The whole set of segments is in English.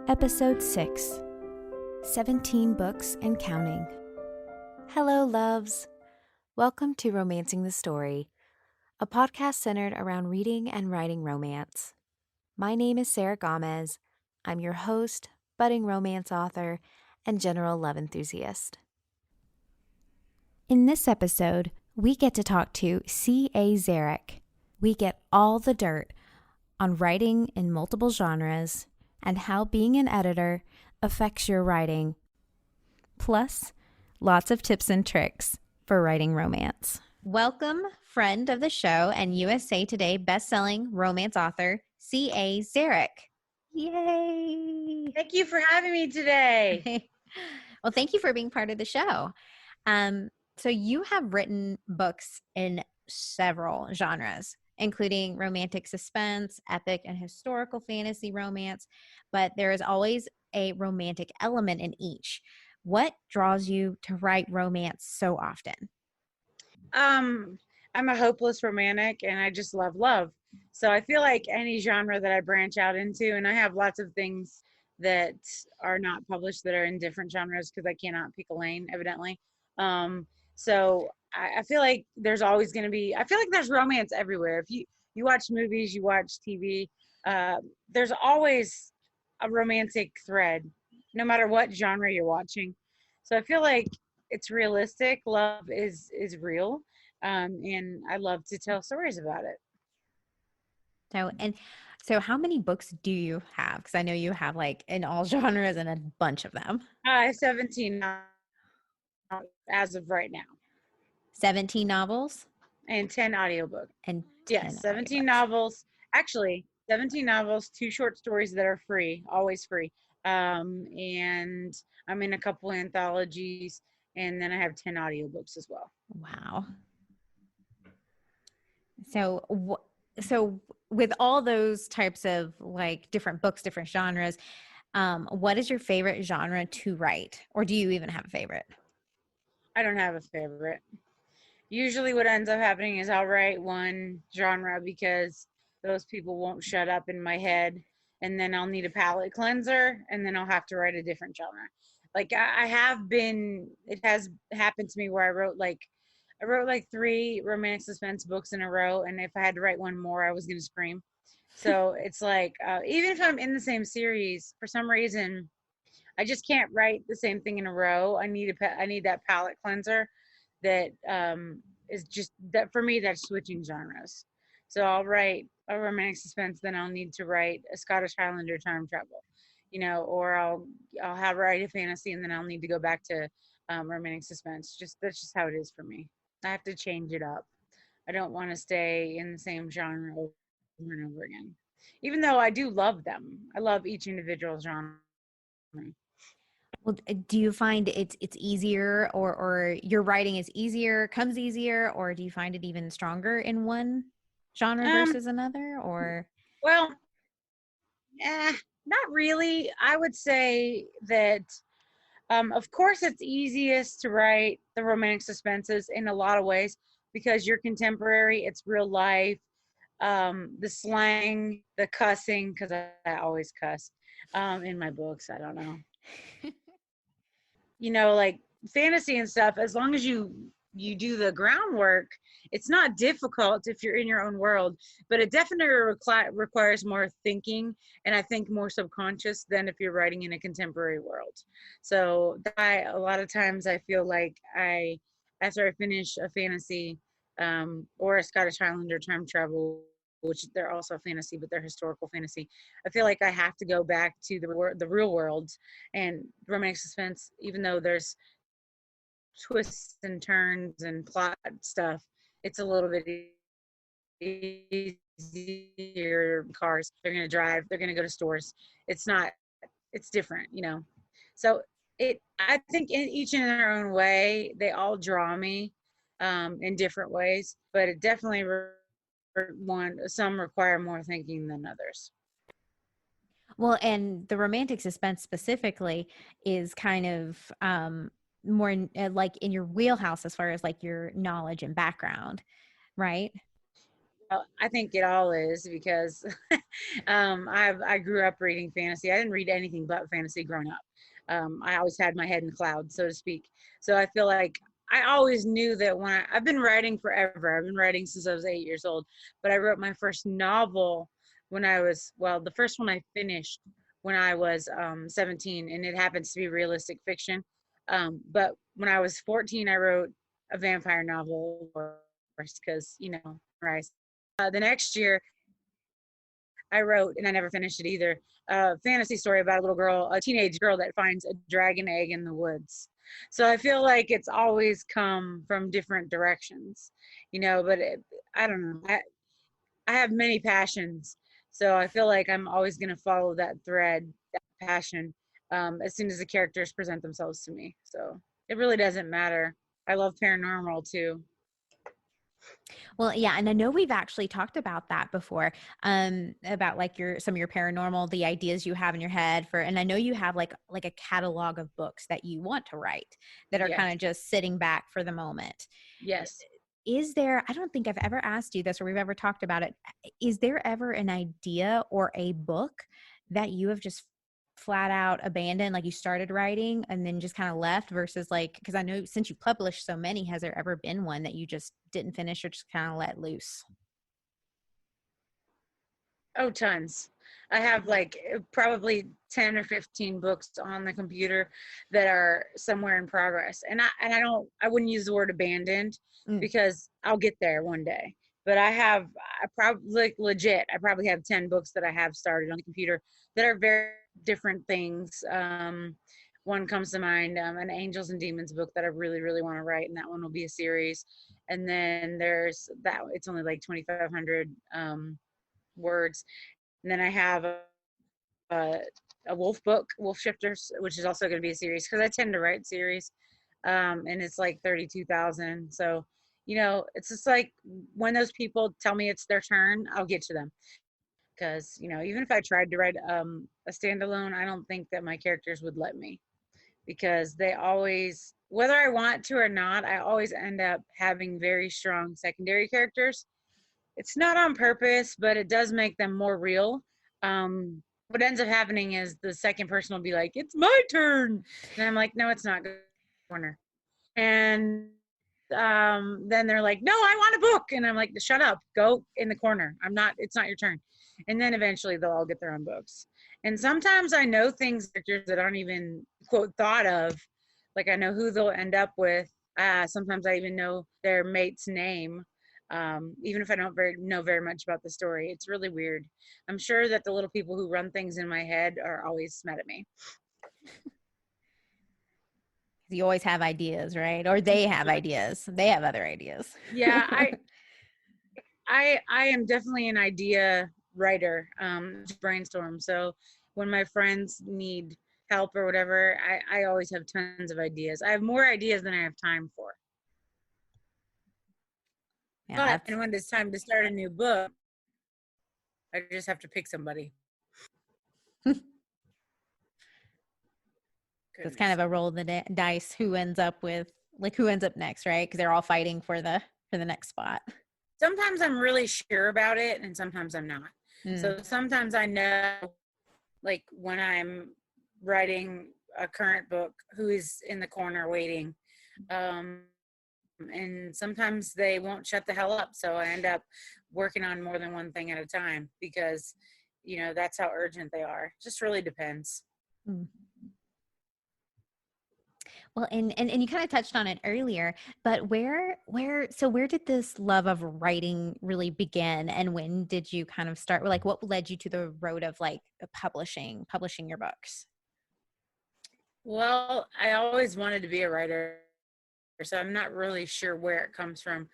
Episode 6, 17 Books and Counting. Hello, loves. Welcome to Romancing the Story, a podcast centered around reading and writing romance. My name is Sarah Gomez. I'm your host, budding romance author, and general love enthusiast. In this episode, we get to talk to C.A. Szarek. We get all the dirt on writing in multiple genres and how being an editor affects your writing. Plus, lots of tips and tricks for writing romance. Welcome, friend of the show and USA Today bestselling romance author, C.A. Szarek. Yay! Thank you for having me today. Well, thank you for being part of the show. So you have written books in several genres, including romantic suspense, epic and historical fantasy romance, but there is always a romantic element in each. What draws you to write romance so often? I'm a hopeless romantic and I just love love. So I feel like any genre that I branch out into, and I have lots of things that are not published that are in different genres because I cannot pick a lane, evidently. So I feel like there's always going to be, I feel like there's romance everywhere. If you watch movies, you watch TV, there's always a romantic thread, no matter what genre you're watching. So I feel like it's realistic. Love is real. And I love to tell stories about it. So how many books do you have? Because I know you have like in all genres and a bunch of them. I have 17 now, as of right now. 17 novels? And 10 audiobooks. And 10 yes, 17 audiobooks. Novels. Actually, 17 novels, 2 short stories that are free, always free. And I'm in a couple anthologies, and then I have 10 audiobooks as well. Wow. So with all those types of like different books, different genres, what is your favorite genre to write? Or do you even have a favorite? I don't have a favorite. Usually what ends up happening is I'll write one genre because those people won't shut up in my head, and then I'll need a palate cleanser, and then I'll have to write a different genre. Like I have been, it has happened to me where I wrote like 3 romantic suspense books in a row, and if I had to write one more, I was going to scream. So it's like, even if I'm in the same series, for some reason, I just can't write the same thing in a row. I need that palate cleanser that is just that for me. That's switching genres. So I'll write a romantic suspense, then I'll need to write a Scottish Highlander time travel, or I'll have write a fantasy, and then I'll need to go back to romantic suspense. That's just how it is for me. I have to change it up. I don't want to stay in the same genre over and over again, even though I do love them. I love each individual genre. Well, do you find it's easier or your writing is easier, comes easier, or do you find it even stronger in one genre versus another? Or well, not really. I would say that of course it's easiest to write the romantic suspenses in a lot of ways because you're contemporary, it's real life. The slang, the cussing, because I always cuss in my books. I don't know. Like fantasy and stuff, as long as you do the groundwork, it's not difficult if you're in your own world, but it definitely requires more thinking, and I think more subconscious than if you're writing in a contemporary world. So a lot of times I feel like after I finish a fantasy or a Scottish Highlander time travel, which they're also fantasy, but they're historical fantasy, I feel like I have to go back to the real world. And romantic suspense, even though there's twists and turns and plot stuff, it's a little bit easier. Cars, they're going to drive, they're going to go to stores. It's different, so I think in each in their own way, they all draw me in different ways, but it definitely some require more thinking than others. well, and the romantic suspense specifically is kind of more like in your wheelhouse as far as like your knowledge and background, right? I think it all is because I grew up reading fantasy. I didn't read anything but fantasy growing up. I always had my head in the clouds, so to speak. So I feel like I always knew that I've been writing forever. I've been writing since I was 8 years old, but I wrote my first novel when I was, well, the first one I finished when I was 17, and it happens to be realistic fiction. But when I was 14, I wrote a vampire novel, because, right. The next year, I wrote, and I never finished it either, a fantasy story about a little girl, a teenage girl that finds a dragon egg in the woods. So I feel like it's always come from different directions, but I don't know. I have many passions. So I feel like I'm always going to follow that thread, that passion, as soon as the characters present themselves to me. So it really doesn't matter. I love paranormal too. Well, yeah, and I know we've actually talked about that before, about like some of your paranormal, the ideas you have in your head for, and I know you have like a catalog of books that you want to write that are Yes. kind of just sitting back for the moment. Yes. Is there, I don't think I've ever asked you this or we've ever talked about it. Is there ever an idea or a book that you have just flat out abandoned, like you started writing and then just kind of left, versus like, because I know since you published so many, has there ever been one that you just didn't finish or just kind of let loose? Oh, tons. I have like probably 10 or 15 books on the computer that are somewhere in progress. I wouldn't use the word abandoned Mm. because I'll get there one day. But I probably, like, legit, I probably have 10 books that I have started on the computer that are very different things. One comes to mind, an Angels and Demons book that I really, really want to write, and that one will be a series. And then there's that, it's only like 2,500 words. And then I have a, a wolf book, Wolf Shifters, which is also going to be a series because I tend to write series. And it's like 32,000. So, it's just like when those people tell me it's their turn, I'll get to them. Because, even if I tried to write a standalone, I don't think that my characters would let me, because they always, whether I want to or not, I always end up having very strong secondary characters. It's not on purpose, but it does make them more real. What ends up happening is the second person will be like, "It's my turn," and I'm like, "No, it's not." Go corner, and then they're like, "No, I want a book," and I'm like, "Shut up, go in the corner. I'm not. It's not your turn." And then eventually they'll all get their own books. And sometimes I know characters that aren't even quote thought of. Like, I know who they'll end up with. Sometimes I even know their mate's name, even if I don't know very much about the story. It's really weird. I'm sure that the little people who run things in my head are always mad at me. You always have ideas, right? Or they have ideas. They have other ideas. Yeah, I am definitely an idea writer, brainstorm. So when my friends need help or whatever, I always have tons of ideas. I have more ideas than I have time for. Yeah, And when it's time to start a new book, I just have to pick somebody. it's kind of a roll of the dice who ends up next, right? Because they're all fighting for the next spot. Sometimes I'm really sure about it, and sometimes I'm not. So sometimes I know, like when I'm writing a current book, who is in the corner waiting. And sometimes they won't shut the hell up. So I end up working on more than one thing at a time because, that's how urgent they are. Just really depends. Mm. Well, and you kind of touched on it earlier, but where did this love of writing really begin, and when did you kind of start? Like, what led you to the road of like publishing your books? Well, I always wanted to be a writer, so I'm not really sure where it comes from,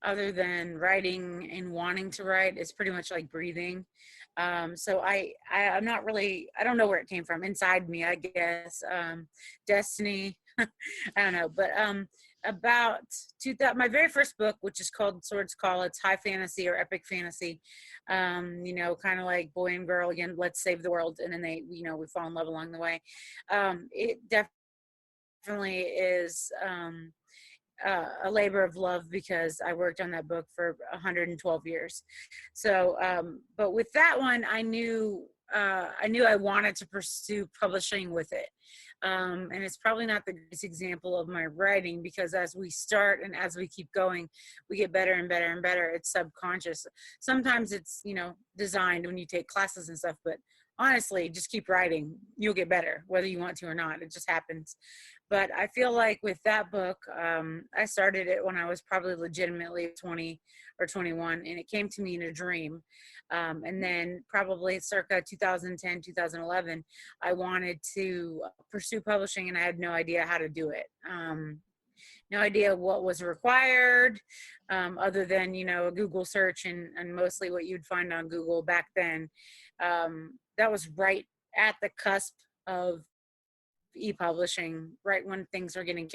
other than writing and wanting to write. Is pretty much like breathing. So I'm not really, I don't know where it came from. Inside me, I guess. Destiny. I don't know. But about 2000, my very first book, which is called Sword's Call, it's high fantasy or epic fantasy. Kind of like boy and girl, again, let's save the world. And then we fall in love along the way. It definitely is a labor of love because I worked on that book for 112 years. So, but with that one, I knew I wanted to pursue publishing with it. And it's probably not the greatest example of my writing because as we start and as we keep going, we get better and better and better. It's subconscious. Sometimes it's, designed when you take classes and stuff, but honestly, just keep writing. You'll get better, whether you want to or not. It just happens. But I feel like with that book, I started it when I was probably legitimately 20 or 21, and it came to me in a dream. And then probably circa 2010, 2011, I wanted to pursue publishing, and I had no idea how to do it. No idea what was required, other than, a Google search and mostly what you'd find on Google back then. That was right at the cusp of e-publishing, right when things were getting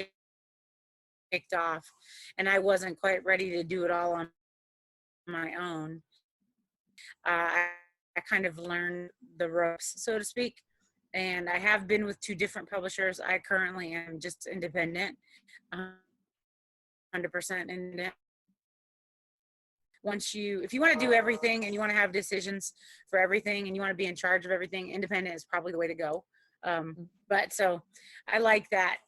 kicked off, and I wasn't quite ready to do it all on my own. I kind of learned the ropes, so to speak, and I have been with two different publishers. I currently am just independent, 100% independent. If you want to do everything and you want to have decisions for everything and you want to be in charge of everything, independent is probably the way to go. But so I like that,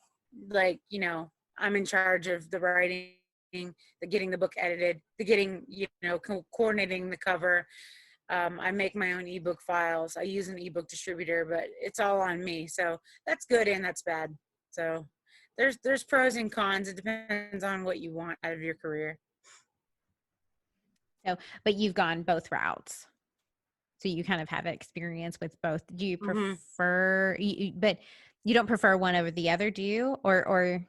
I'm in charge of the writing, the getting the book edited, the getting, coordinating the cover. I make my own ebook files. I use an ebook distributor, but it's all on me. So that's good and that's bad. So there's pros and cons. It depends on what you want out of your career. So, but you've gone both routes. So you kind of have experience with both. Do you prefer, but you don't prefer one over the other, do you? Or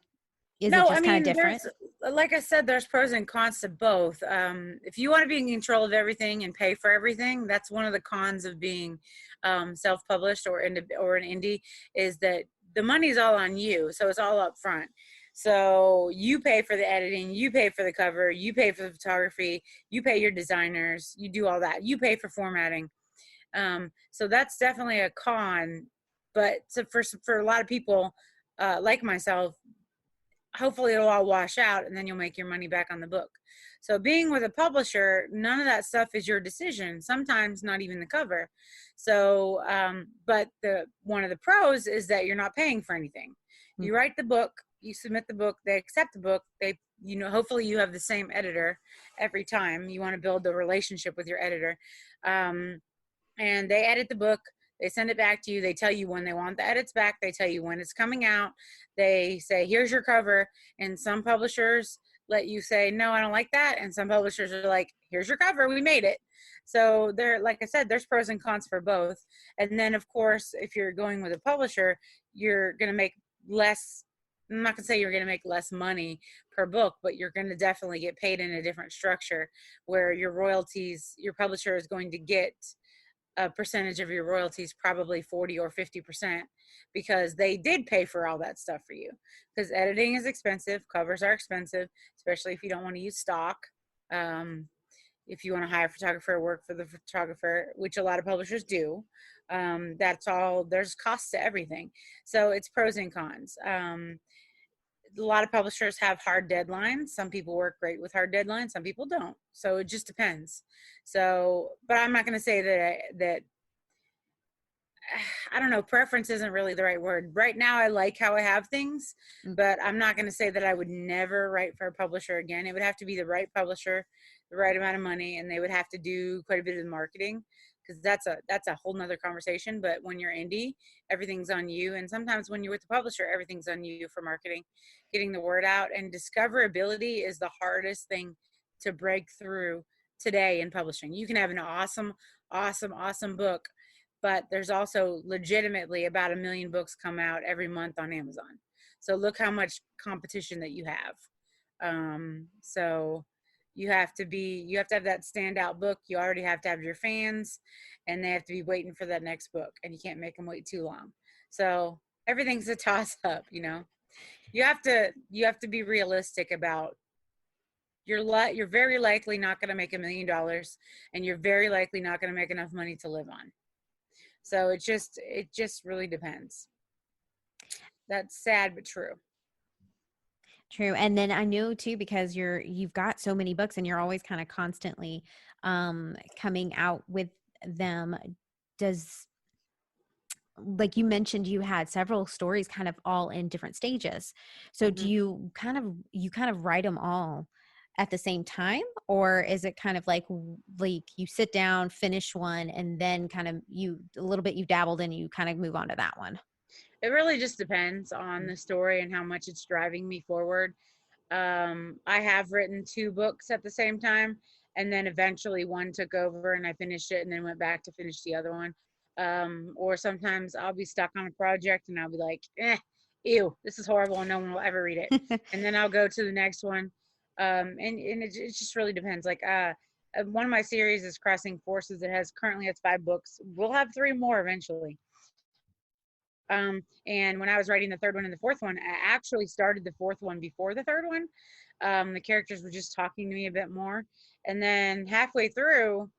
is it just kind of different? Like I said, there's pros and cons to both. If you want to be in control of everything and pay for everything, that's one of the cons of being self-published or an indie, is that the money's all on you. So it's all up front. So you pay for the editing, you pay for the cover, you pay for the photography, you pay your designers, you do all that. You pay for formatting. So that's definitely a con. But for a lot of people like myself, hopefully it'll all wash out and then you'll make your money back on the book. So being with a publisher, none of that stuff is your decision. Sometimes not even the cover. So, but one of the pros is that you're not paying for anything. You write the book, you submit the book, they accept the book. Hopefully you have the same editor every time. You want to build a relationship with your editor. And they edit the book. They send it back to you. They tell you when they want the edits back. They tell you when it's coming out. They say, here's your cover. And some publishers let you say, no, I don't like that. And some publishers are like, here's your cover. We made it. So like I said, there's pros and cons for both. And then, of course, if you're going with a publisher, you're going to make less. I'm not going to say you're going to make less money per book, but you're going to definitely get paid in a different structure where your royalties, your publisher is going to get a percentage of your royalties, probably 40 or 50%, because they did pay for all that stuff for you. Because editing is expensive, covers are expensive, especially if you don't want to use stock. If you want to hire a photographer, work for the photographer, which a lot of publishers do, that's all. There's costs to everything. So it's pros and cons. A lot of publishers have hard deadlines. Some people work great with hard deadlines. Some people don't. So it just depends. So, but I'm not going to say that I don't know, preference isn't really the right word. Right now, I like how I have things, but I'm not going to say that I would never write for a publisher again. It would have to be the right publisher, the right amount of money, and they would have to do quite a bit of marketing, because that's a whole nother conversation. But when you're indie, everything's on you. And sometimes when you're with the publisher, everything's on you for marketing, getting the word out. And discoverability is the hardest thing to break through today in publishing. You can have an awesome, awesome, awesome book, but there's also legitimately about 1 million books come out every month on Amazon. So look how much competition that you have. So you have to have that standout book. You already have to have your fans, and they have to be waiting for that next book, and you can't make them wait too long. So everything's a toss up, You have to be realistic about you're very likely not going to make $1 million, and you're very likely not going to make enough money to live on. So it just really depends. That's sad but true. True. And then I know too, because you've got so many books and you're always kind of constantly coming out with them. Does, like you mentioned, you had several stories kind of all in different stages. So do Mhm. you kind of write them all at the same time, or is it kind of like you sit down, finish one, and then kind of you a little bit you dabbled and you kind of move on to that one? It really just depends on the story and how much it's driving me forward. I have written two books at the same time, and then eventually one took over and I finished it and then went back to finish the other one. Or sometimes I'll be stuck on a project and I'll be like, ew, this is horrible and no one will ever read it. And then I'll go to the next one. And it just really depends. One of my series is Crossing Forces. Currently has 5 books. We'll have 3 more eventually. And when I was writing the third one and the fourth one, I actually started the fourth one before the third one. The characters were just talking to me a bit more. And then halfway through,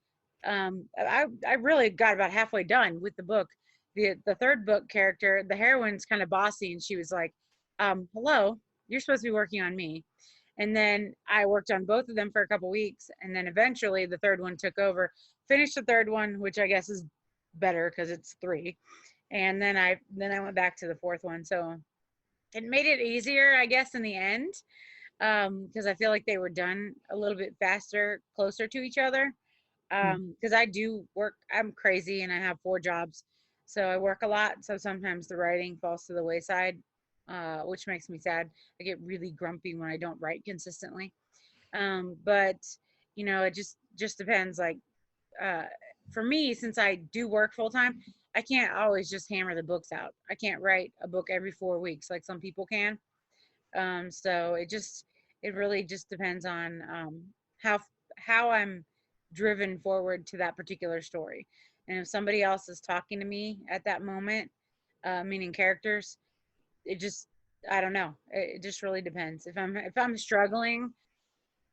I really got about halfway done with the book. The third book character, the heroine's kind of bossy, and she was like, hello, you're supposed to be working on me. And then I worked on both of them for a couple weeks. And then eventually the third one took over, finished the third one, which I guess is better because it's 3, and then I went back to the fourth one. So it made it easier, I guess, in the end, because I feel like they were done a little bit faster, closer to each other. Because I do work, I'm crazy, and I have 4 jobs, so I work a lot. So sometimes the writing falls to the wayside, which makes me sad. I get really grumpy when I don't write consistently. But it just depends. Uh, for me, since I do work full time, I can't always just hammer the books out. I can't write a book every 4 weeks like some people can. So it really just depends on how how I'm driven forward to that particular story. And if somebody else is talking to me at that moment, meaning characters, it just I don't know. It just really depends. If I'm struggling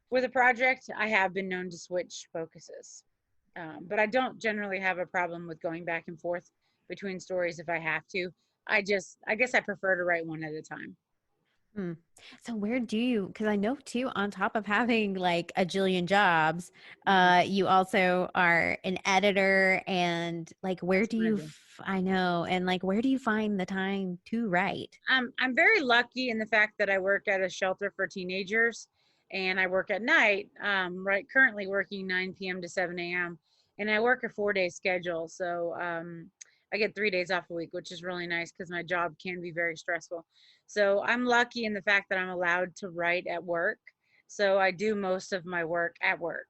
with a project, I have been known to switch focuses. But I don't generally have a problem with going back and forth between stories if I have to. I guess I prefer to write one at a time. Hmm. So where do you, because I know too, on top of having like a jillion jobs, Mhm. you also are an editor, and like where That's do what I you, do. I know, and like where do you find the time to write? I'm very lucky in the fact that I work at a shelter for teenagers and I work at night, right currently working 9 p.m. to 7 a.m. And I work a 4-day schedule. So I get 3 days off a week, which is really nice because my job can be very stressful. So I'm lucky in the fact that I'm allowed to write at work. So I do most of my work at work.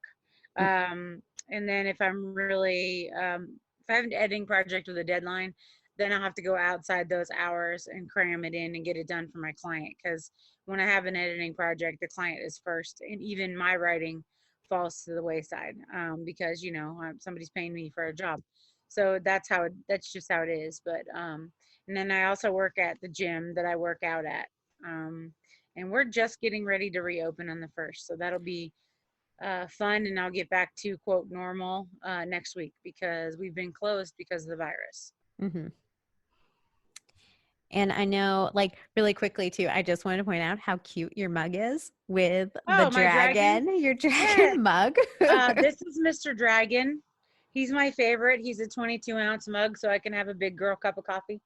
Mm, And then if I have an editing project with a deadline, then I'll have to go outside those hours and cram it in and get it done for my client. Because when I have an editing project, the client is first, and even my writing falls to the wayside because somebody's paying me for a job. So that's just how it is. But and then I also work at the gym that I work out at, and we're just getting ready to reopen on the first, so that'll be fun, and I'll get back to quote normal next week because we've been closed because of the virus. mm-hmm. And I know, like, really quickly too, I just wanted to point out how cute your mug is with the Oh, my dragon. dragon, your Yeah. dragon mug. This is Mr. Dragon. He's my favorite. He's a 22-ounce mug, so I can have a big girl cup of coffee.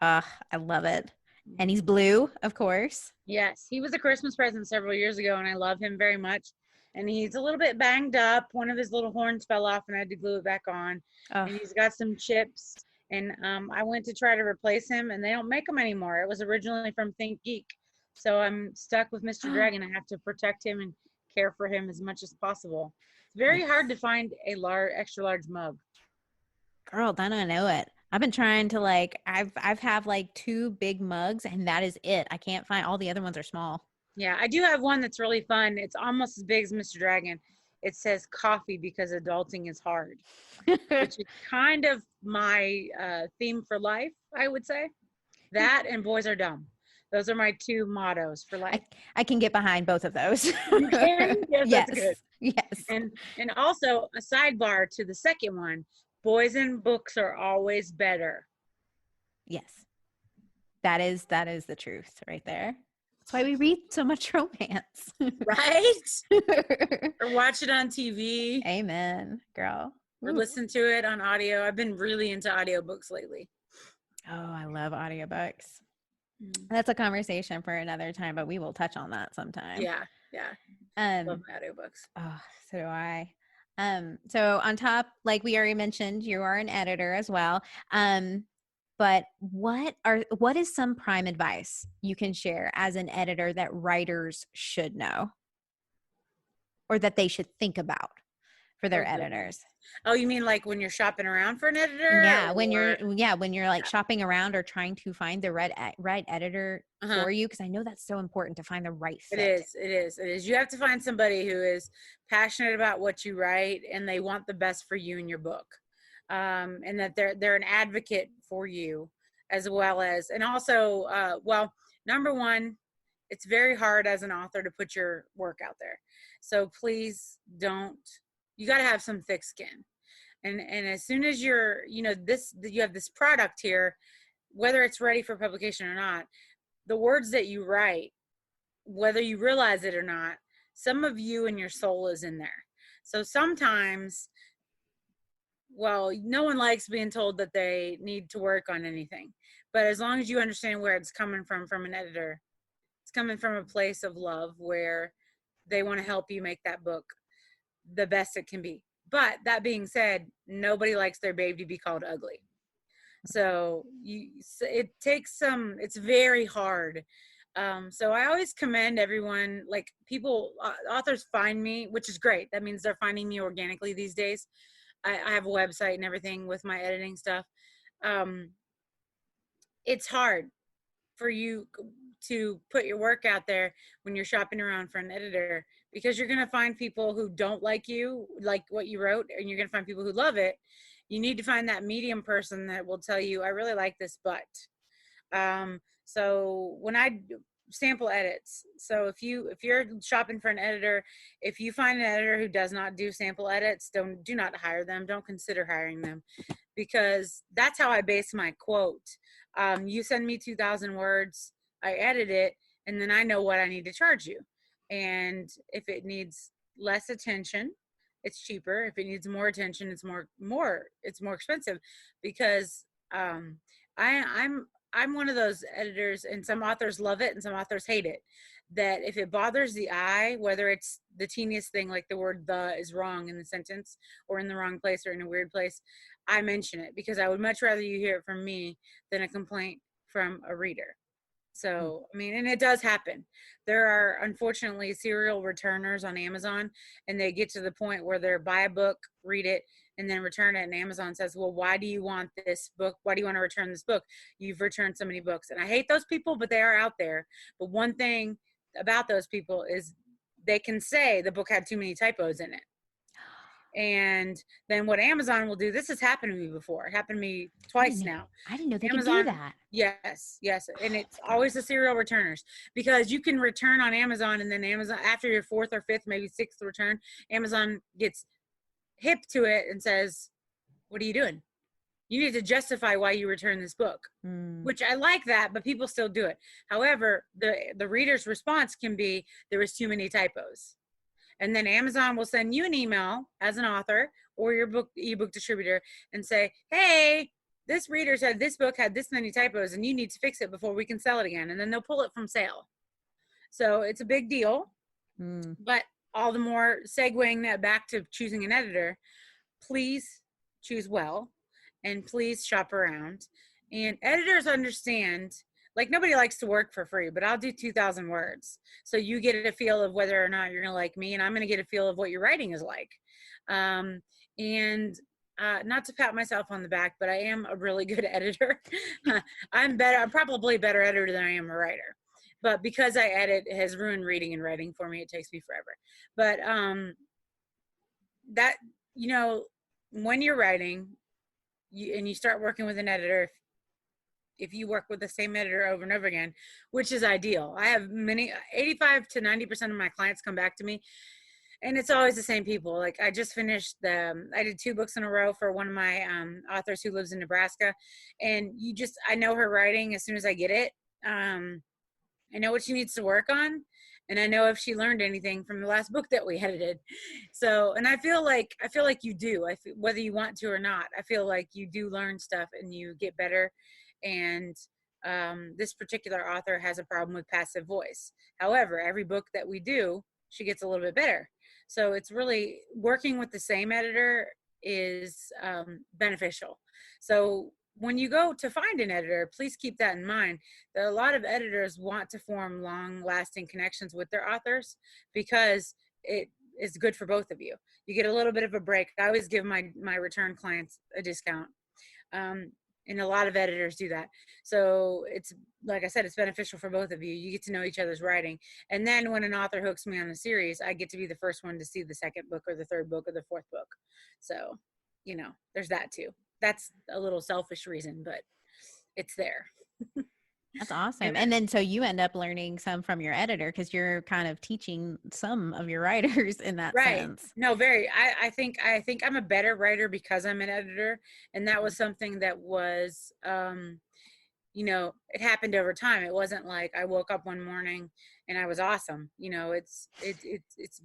Ugh, I love it. And he's blue, of course. Yes, he was a Christmas present several years ago, and I love him very much. And he's a little bit banged up. One of his little horns fell off, and I had to glue it back on. Ugh. And he's got some chips. And I went to try to replace him, and they don't make them anymore. It was originally from Think Geek, so I'm stuck with Mr. Dragon. I have to protect him and care for him as much as possible. It's very hard to Yes. find a extra large mug. Girl, then I know it. I've been trying to like I've have like 2 big mugs and that is it. I can't find, all the other ones are small. Yeah, I do have one that's really fun. It's almost as big as Mr. Dragon. It says coffee because adulting is hard, which is kind of my theme for life, I would say. That and boys are dumb. Those are my 2 mottos for I life. I can get behind both of those. You can? Yes, that's good. Yes. Yes. And also a sidebar to the second one, boys and books are always better. Yes. That is the truth right there. That's why we read so much romance. Right? Or watch it on TV. Amen, girl. Or listen to it on audio. I've been really into audiobooks lately. Oh, I love audiobooks. That's a conversation for another time, but we will touch on that sometime. Yeah. Love my audiobooks. Oh, so do I. So on top, like we already mentioned, you are an editor as well. But what is some prime advice you can share as an editor that writers should know or that they should think about for their editors? Oh, you mean like when you're shopping around for an editor? Yeah, when you're like shopping around or trying to find the right editor for you, because I know that's so important to find the right fit. It is. You have to find somebody who is passionate about what you write and they want the best for you in your book, and that they're an advocate for you as well as, and also, well, number one, it's very hard as an author to put your work out there. So please don't. You got to have some thick skin. And as soon as you have this product here, whether it's ready for publication or not, the words that you write, whether you realize it or not, some of you and your soul is in there. So sometimes, well, no one likes being told that they need to work on anything. But as long as you understand where it's coming from an editor, it's coming from a place of love where they want to help you make that book the best it can be. But that being said, nobody likes their baby to be called ugly. So it takes some, it's very hard. So I always commend everyone, like people, authors find me, which is great. That means they're finding me organically these days. I have a website and everything with my editing stuff. It's hard for you to put your work out there when you're shopping around for an editor, because you're going to find people who don't like you, like what you wrote, and you're going to find people who love it. You need to find that medium person that will tell you, I really like this, but. So when I sample edits, so if you're shopping for an editor, if you find an editor who does not do sample edits, do not hire them. Don't consider hiring them, because that's how I base my quote. You send me 2,000 words, I edit it, and then I know what I need to charge you. And if it needs less attention, it's cheaper. If it needs more attention, it's more expensive, because I'm one of those editors, and some authors love it and some authors hate it, that if it bothers the eye, whether it's the teeniest thing, like the word "the" is wrong in the sentence or in the wrong place or in a weird place, I mention it, because I would much rather you hear it from me than a complaint from a reader. So, I mean, and it does happen. There are, unfortunately, serial returners on Amazon, and they get to the point where they're buy a book, read it, and then return it. And Amazon says, well, why do you want this book? Why do you want to return this book? You've returned so many books. And I hate those people, but they are out there. But one thing about those people is they can say the book had too many typos in it. And then what Amazon will do, this has happened to me before. It happened to me twice now. I didn't know they Amazon, could do that. Yes. And it's always the serial returners, because you can return on Amazon, and then Amazon, after your fourth or fifth, maybe sixth return, Amazon gets hip to it and says, what are you doing? You need to justify why you return this book, which I like that, but people still do it. However, the reader's response can be, there was too many typos. And then Amazon will send you an email as an author or your ebook distributor and say, hey, this reader said this book had this many typos and you need to fix it before we can sell it again. And then they'll pull it from sale. So it's a big deal. But all the more, segueing that back to choosing an editor, please choose well, and please shop around. And editors understand, like, nobody likes to work for free, but I'll do 2,000 words. So you get a feel of whether or not you're going to like me, and I'm going to get a feel of what your writing is like. Not to pat myself on the back, but I am a really good editor. I'm probably a better editor than I am a writer. But because I edit, it has ruined reading and writing for me. It takes me forever. But that, when you're writing, and you start working with an editor, if you work with the same editor over and over again, which is ideal. I have 85 to 90% of my clients come back to me, and it's always the same people. Like, I just finished I did 2 books in a row for one of my authors who lives in Nebraska, and I know her writing as soon as I get it. I know what she needs to work on, and I know if she learned anything from the last book that we edited. So, and I feel like you do. Whether you want to or not, I feel like you do learn stuff and you get better. And this particular author has a problem with passive voice. However, every book that we do, she gets a little bit better. So it's really working with the same editor is beneficial. So when you go to find an editor, please keep that in mind, that a lot of editors want to form long-lasting connections with their authors because it is good for both of you. You get a little bit of a break. I always give my return clients a discount. And a lot of editors do that. So it's, like I said, it's beneficial for both of you. You get to know each other's writing. And then when an author hooks me on a series, I get to be the first one to see the second book or the third book or the fourth book. So, you know, there's that too. That's a little selfish reason, but it's there. That's awesome. And then so you end up learning some from your editor because you're kind of teaching some of your writers in that sense. No, very. I think I'm a better writer because I'm an editor. And that was something that was you know, it happened over time. It wasn't like I woke up one morning and I was awesome. You know, it's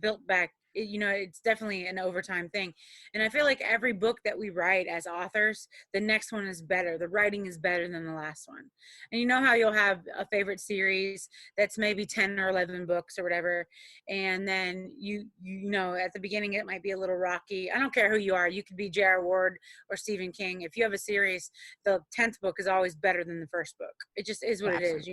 built back. You know, it's definitely an overtime thing. And I feel like every book that we write as authors, the next one is better. The writing is better than the last one. And you know how you'll have a favorite series that's maybe 10 or 11 books or whatever. And then you know, at the beginning, it might be a little rocky. I don't care who you are. You could be J.R. Ward or Stephen King. If you have a series, the 10th book is always better than the first book. It just is what Absolutely. It is.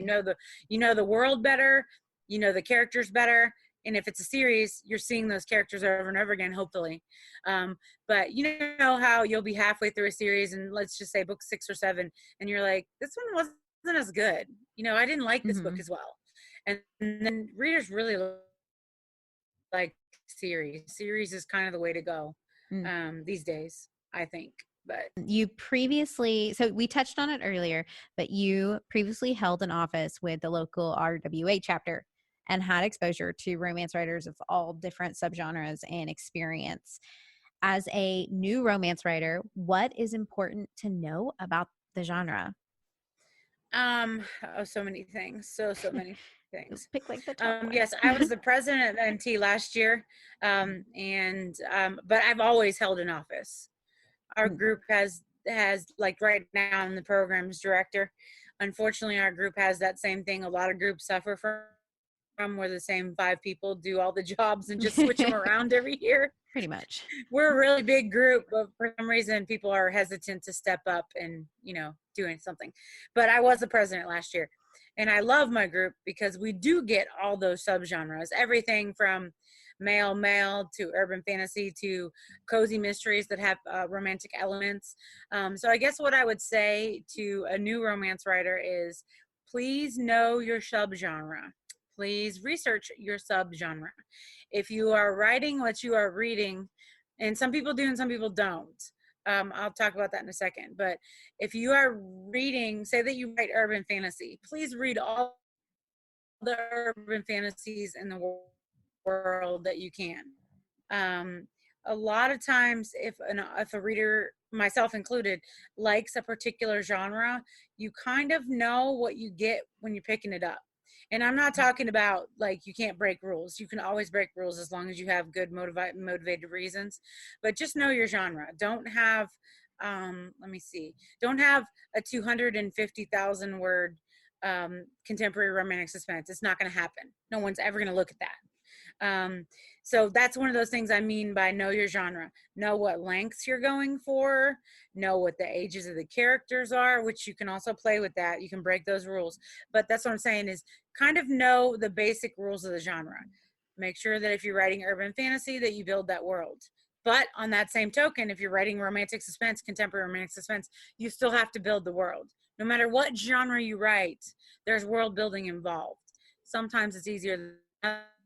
You know the world better. You know the characters better. And if it's a series, you're seeing those characters over and over again, hopefully. But you know how you'll be halfway through a series and let's just say book 6 or 7, and you're like, this one wasn't as good. You know, I didn't like this book as well. And then readers really like series. Series is kind of the way to go these days, I think. But you previously, so we touched on it earlier, but you previously held an office with the local RWA chapter and had exposure to romance writers of all different subgenres and experience. As a new romance writer, what is important to know about the genre? So many things. So many things. Pick like the top one. Yes, I was the president of NT last year. But I've always held an office. Our group has like right now I'm the programs director. Unfortunately, our group has that same thing. A lot of groups suffer from where the same 5 people do all the jobs and just switch them around every year. Pretty much. We're a really big group, but for some reason people are hesitant to step up and, you know, doing something. But I was the president last year, and I love my group because we do get all those subgenres, everything from male to urban fantasy to cozy mysteries that have romantic elements. So I guess what I would say to a new romance writer is please know your subgenre. Please research your subgenre. If you are writing what you are reading, and some people do and some people don't, I'll talk about that in a second. But if you are reading, say that you write urban fantasy, please read all the urban fantasies in the world that you can. A lot of times, if a reader, myself included, likes a particular genre, you kind of know what you get when you're picking it up. And I'm not talking about like you can't break rules. You can always break rules as long as you have good motivated reasons. But just know your genre. Don't have, don't have a 250,000 word contemporary romantic suspense. It's not going to happen. No one's ever going to look at that. So that's one of those things I mean by know your genre. Know what lengths you're going for. Know what the ages of the characters are, which you can also play with that. You can break those rules. But that's what I'm saying is kind of know the basic rules of the genre. Make sure that if you're writing urban fantasy that you build that world. But on that same token, if you're writing romantic suspense, contemporary romantic suspense, you still have to build the world. No matter what genre you write, there's world building involved. Sometimes it's easier than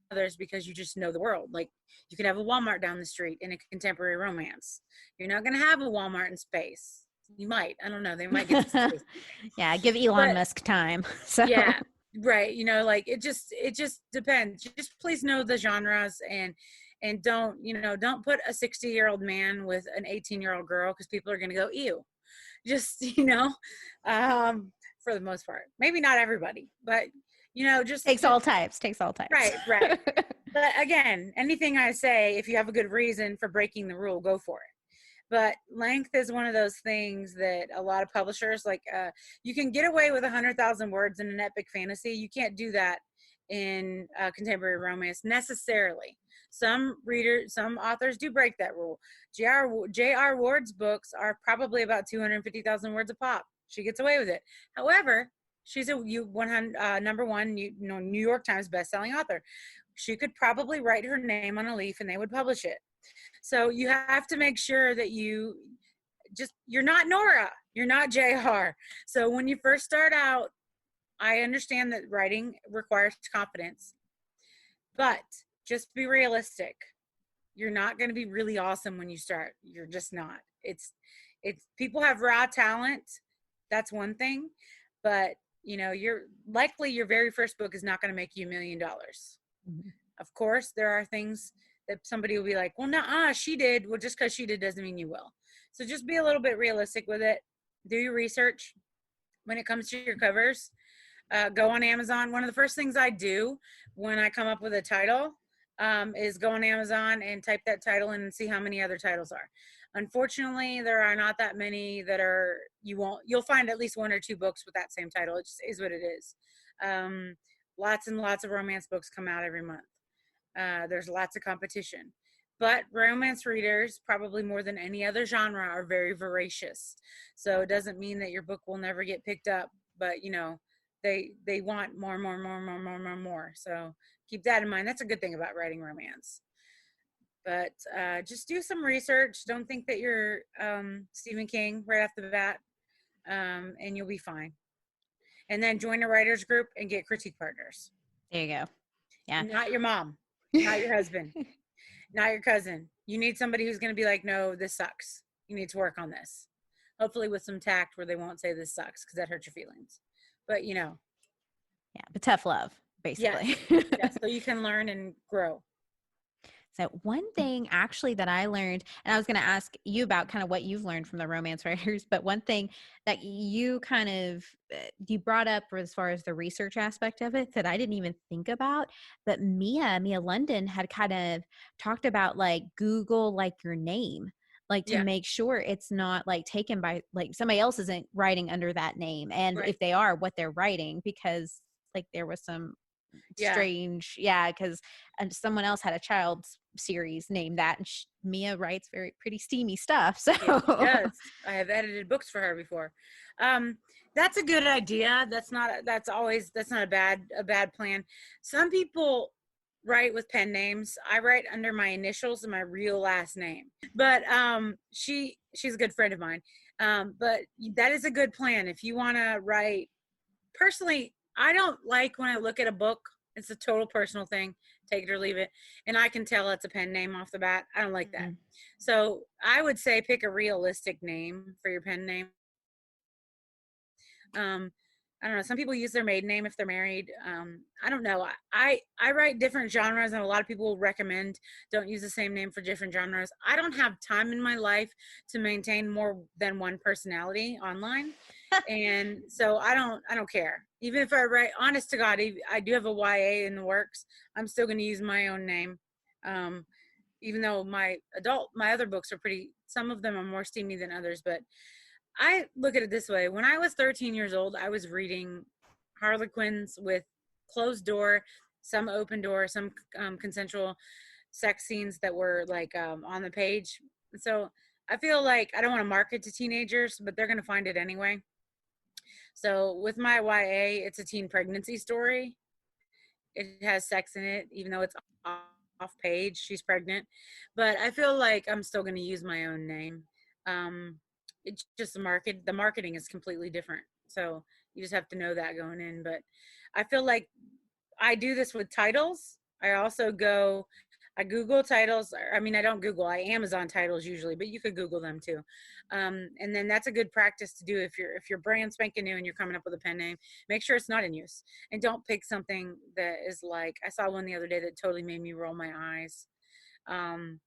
others because you just know the world. Like you could have a Walmart down the street in a contemporary romance. You're not going to have a Walmart in space. You might. I don't know. They might get to space. Yeah, give Elon Musk time. So yeah, right. You know, like it just depends. Just please know the genres and don't put a 60-year-old man with an 18-year-old girl because people are going to go ew. Just for the most part, maybe not everybody, but just Takes all types. Right. But again, anything I say, if you have a good reason for breaking the rule, go for it. But length is one of those things that a lot of publishers you can get away with 100,000 words in an epic fantasy. You can't do that in contemporary romance necessarily. Some authors do break that rule. J.R. Ward's books are probably about 250,000 words a pop. She gets away with it. However, she's a number one New York Times bestselling author. She could probably write her name on a leaf and they would publish it. So you have to make sure that you're not Nora, you're not JR. So when you first start out, I understand that writing requires confidence, but just be realistic. You're not going to be really awesome when you start. You're just not. It's people have raw talent. That's one thing, but you're likely your very first book is not going to make you $1 million. Mm-hmm. Of course, there are things that somebody will be like, well, no, she did. Well, just because she did doesn't mean you will. So just be a little bit realistic with it. Do your research when it comes to your covers. Go on Amazon. One of the first things I do when I come up with a title is go on Amazon and type that title in and see how many other titles are. Unfortunately, there are not that many that are, you'll find at least 1 or 2 books with that same title. It just is what it is. Lots and lots of romance books come out every month. There's lots of competition, but romance readers, probably more than any other genre, are very voracious. So it doesn't mean that your book will never get picked up, but they want more. So keep that in mind. That's a good thing about writing romance. But just do some research. Don't think that you're Stephen King right off the bat, and you'll be fine. And then join a writer's group and get critique partners. There you go. Yeah. Not your mom, not your husband, not your cousin. You need somebody who's going to be like, no, this sucks. You need to work on this. Hopefully with some tact where they won't say this sucks because that hurts your feelings. But Yeah, but tough love, basically. Yes, so you can learn and grow. So one thing actually that I learned, and I was going to ask you about kind of what you've learned from the romance writers, but one thing that you you brought up as far as the research aspect of it that I didn't even think about, but Mia London had kind of talked about like Google like your name, like to make sure it's not like taken by like somebody else isn't writing under that name. And if they are, what they're writing, because like there was some strange because someone else had a child's series named that, and Mia writes pretty steamy stuff, so yes, I have edited books for her before. That's a good idea. That's not a bad plan. Some people write with pen names. I write under my initials and my real last name, but she's a good friend of mine. But that is a good plan if you want to write. Personally, I don't like when I look at a book, it's a total personal thing, take it or leave it, and I can tell it's a pen name off the bat. I don't like that. So I would say pick a realistic name for your pen name. I don't know, some people use their maiden name if they're married. I don't know. I write different genres, and a lot of people recommend don't use the same name for different genres. I don't have time in my life to maintain more than one personality online. And so I don't care. Even if I write, honest to God, I do have a YA in the works, I'm still going to use my own name. Even though my other books are some of them are more steamy than others, but I look at it this way. When I was 13 years old, I was reading Harlequins with closed door, some open door, some consensual sex scenes that were like on the page. So I feel like I don't want to market to teenagers, but they're going to find it anyway. So with my YA, it's a teen pregnancy story. It has sex in it, even though it's off page. She's pregnant, but I feel like I'm still going to use my own name. It's just the marketing is completely different. So you just have to know that going in. But I feel like I do this with titles. I Google titles. I mean, I don't Google, I Amazon titles usually, but you could Google them too. And then that's a good practice to do if you're brand spanking new and you're coming up with a pen name. Make sure it's not in use, and don't pick something that is like, I saw one the other day that totally made me roll my eyes. And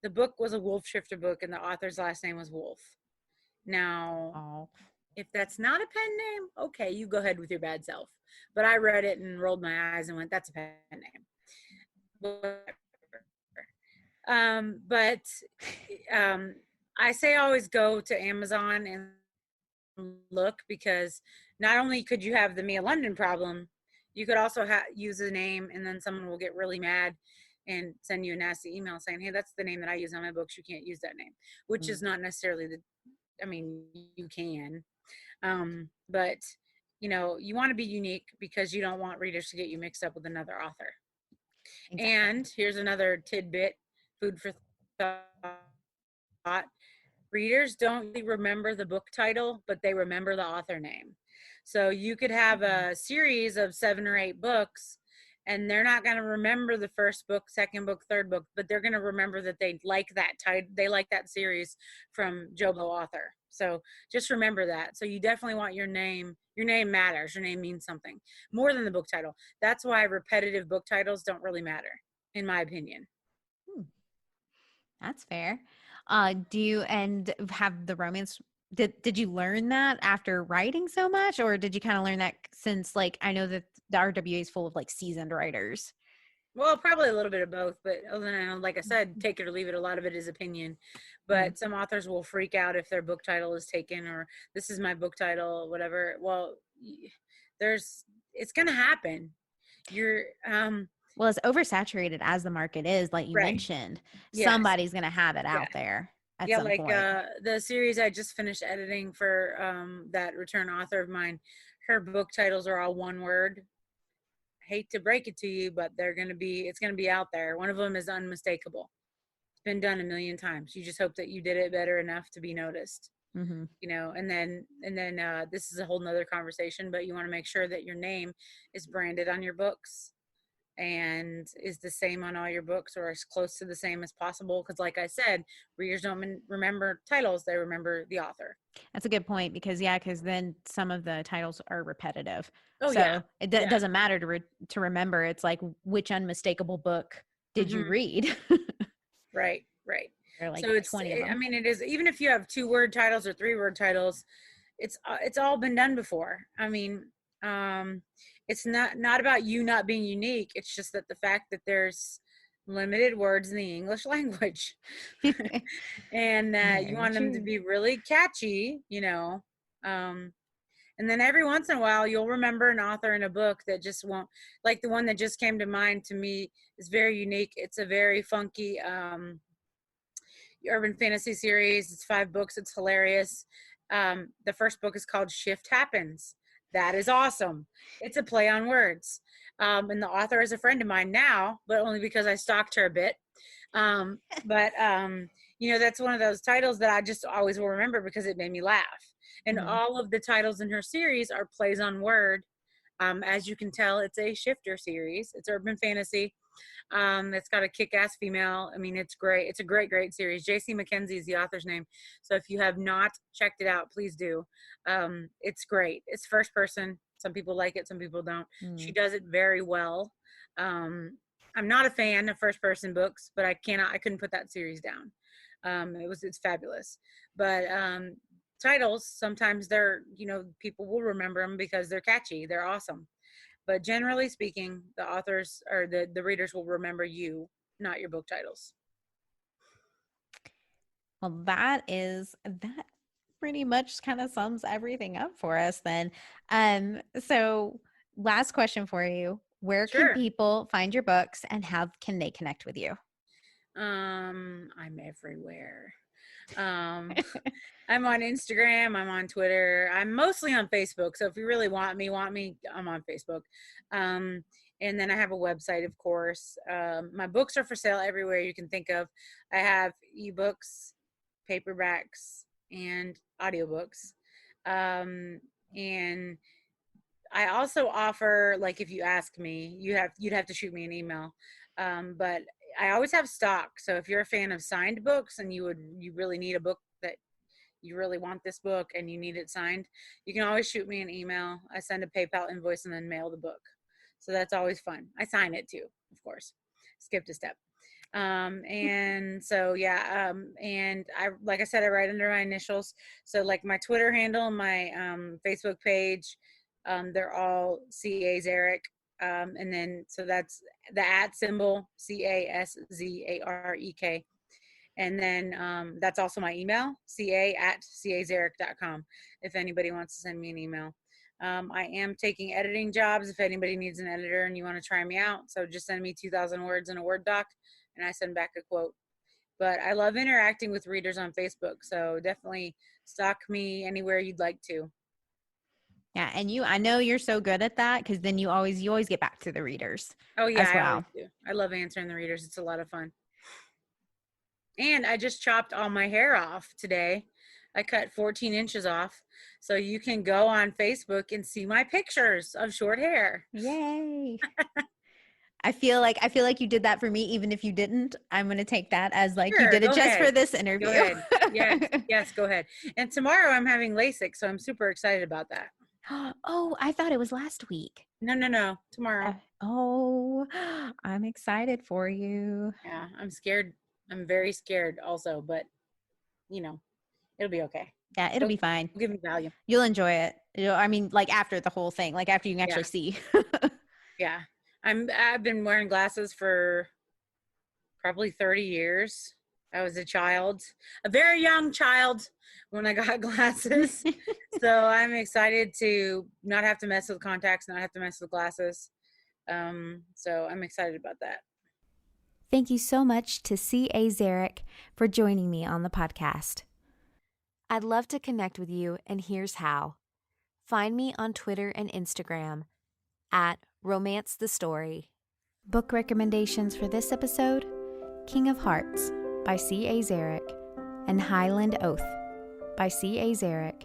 the book was a Wolf Shifter book, and the author's last name was Wolf. Now, If that's not a pen name, okay, you go ahead with your bad self. But I read it and rolled my eyes and went, that's a pen name. But I say always go to Amazon and look, because not only could you have the Mia London problem, you could also use a name and then someone will get really mad and send you a nasty email saying, hey, that's the name that I use on my books. You can't use that name, which is not necessarily I mean, you can. But, you want to be unique because you don't want readers to get you mixed up with another author. Exactly. And here's another tidbit, food for thought. Readers don't really remember the book title, but they remember the author name. So you could have a series of 7 or 8 books, and they're not going to remember the first book, second book, third book, but they're going to remember that they like that title, they like that series from Joe Blow author. So just remember that. So you definitely want your name. Your name matters. Your name means something more than the book title. That's why repetitive book titles don't really matter, in my opinion. That's fair. Do you have the romance? Did you learn that after writing so much, or did you kind of learn that since, like, I know that the RWA is full of like seasoned writers? Well, probably a little bit of both, but other than, like I said, take it or leave it. A lot of it is opinion, but some authors will freak out if their book title is taken, or this is my book title, whatever. Well, it's going to happen. Well, as oversaturated as the market is, like you Right. mentioned, Yes. somebody's going to have it out there at some point. The series I just finished editing for that return author of mine, her book titles are all one word. Hate to break it to you, but it's going to be out there. One of them is unmistakable. It's been done a million times. You just hope that you did it better enough to be noticed. Mm-hmm. And then this is a whole nother conversation, but you want to make sure that your name is branded on your books and is the same on all your books, or as close to the same as possible. Because like I said, readers don't remember titles, they remember the author. That's a good point, because then some of the titles are repetitive. Oh, so yeah. It doesn't matter to remember. It's like, which unmistakable book did you read? Right. There are like So 20 of them. I mean, it is, even if you have 2-word titles or 3-word titles, it's all been done before. I mean, it's not about you not being unique. It's just that the fact that there's limited words in the English language, and you want them to be really catchy, and then every once in a while you'll remember an author in a book that just won't, like the one that just came to mind to me is very unique. It's a very funky urban fantasy series. It's 5 books. It's hilarious. The first book is called Shift Happens. That is awesome. It's a play on words. And the author is a friend of mine now, but only because I stalked her a bit. But that's one of those titles that I just always will remember because it made me laugh. And all of the titles in her series are plays on word. As you can tell, it's a shifter series. It's urban fantasy. It's got a kick-ass female. I mean, it's great. It's a great series. J.C. McKenzie is the author's name. So if you have not checked it out, please do. It's great. It's first person. Some people like it, some people don't. She does it very well. I'm not a fan of first person books, but I couldn't put that series down. It's fabulous. But titles, sometimes people will remember them because they're catchy. They're awesome. But generally speaking, the authors or the readers will remember you, not your book titles. Well, that pretty much kind of sums everything up for us then. So last question for you. Where can people find your books, and how can they connect with you? I'm everywhere. I'm on Instagram. I'm on Twitter. I'm mostly on Facebook. So if you really want me, I'm on Facebook. And then I have a website, of course. My books are for sale everywhere you can think of. I have ebooks, paperbacks, and audiobooks. And I also offer, like, if you ask me, you'd have to shoot me an email. But I always have stock. So if you're a fan of signed books and you really need a book that you really want this book and you need it signed, you can always shoot me an email. I send a PayPal invoice and then mail the book. So that's always fun. I sign it too, of course. Skipped a step. And so yeah, and I, like I said, I write under my initials. So like my Twitter handle and my Facebook page, they're all CA Zarek. And then so that's the @ symbol CASZAREK. And then that's also my email, ca@cazarek.com, if anybody wants to send me an email. I am taking editing jobs if anybody needs an editor and you want to try me out. So just send me 2,000 words in a Word doc and I send back a quote. But I love interacting with readers on Facebook. So definitely stalk me anywhere you'd like to. Yeah, and I know you're so good at that because then you always get back to the readers. Oh yeah, as I well. always do. I love answering the readers. It's a lot of fun. And I just chopped all my hair off today. I cut 14 inches off. So you can go on Facebook and see my pictures of short hair. Yay. I feel like you did that for me, even if you didn't. I'm going to take that as like Sure, you did it go just ahead. for this interview. Go ahead. Yes, go ahead. And tomorrow I'm having LASIK, so I'm super excited about that. Oh, I thought it was last week. No, tomorrow. Oh, I'm excited for you. Yeah, I'm scared. I'm very scared also, but you know, it'll be okay. Yeah, it'll be fine. It'll give me value. You'll enjoy it. I mean, like after the whole thing, like after you can actually see. Yeah. I've been wearing glasses for probably 30 years. I was a child, a very young child when I got glasses. So I'm excited to not have to mess with contacts, not have to mess with glasses. So I'm excited about that. Thank you so much to C.A. Szarek for joining me on the podcast. I'd love to connect with you, and here's how. Find me on Twitter and Instagram @RomanceTheStory. Book recommendations for this episode: King of Hearts by C.A. Szarek and Highland Oath by C.A. Szarek.